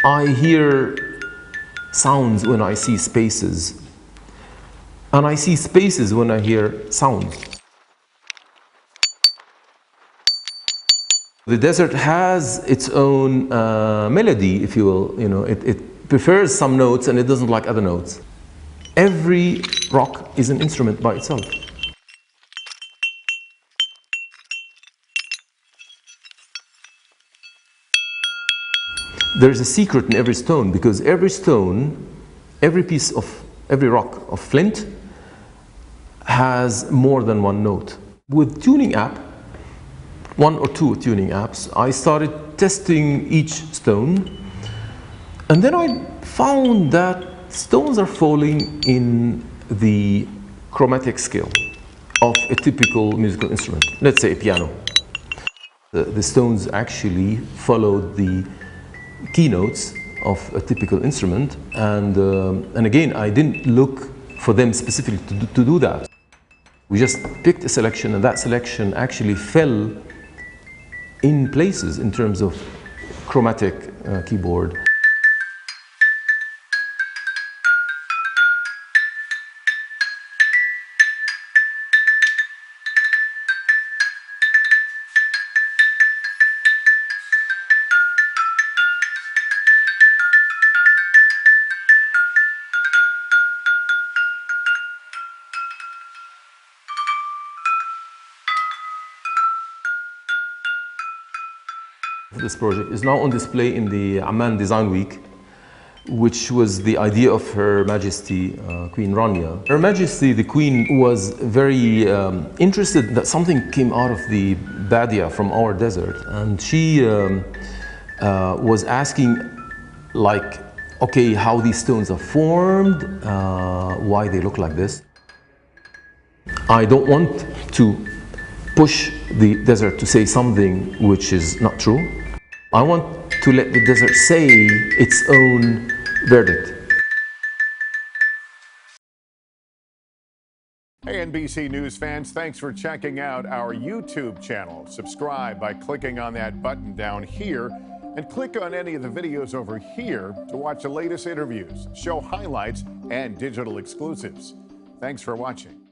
I hear sounds when I see spaces, and I see spaces when I hear sounds. The desert has its own melody, if you will. You know, it prefers some notes and it doesn't like other notes. Every rock is an instrument by itself. There's a secret in every stone, because every stone, every piece of, every rock of flint has more than one note. With tuning app, 1 or 2 tuning apps, I started testing each stone, and then I found that stones are falling in the chromatic scale of a typical musical instrument, let's say a piano. The stones actually followed the keynotes of a typical instrument, and again, I didn't look for them specifically to do that. We just picked a selection, and that selection actually fell in places in terms of chromatic keyboard. This project is now on display in the Amman Design Week, which was the idea of Her Majesty Queen Rania. Her Majesty the Queen was very interested that something came out of the Badia from our desert, and she was asking, like, okay, how these stones are formed, why they look like this. I don't want to push the desert to say something which is not true. I want to let the desert say its own verdict. Hey, NBC News fans, thanks for checking out our YouTube channel. Subscribe by clicking on that button down here, and click on any of the videos over here to watch the latest interviews, show highlights, and digital exclusives. Thanks for watching.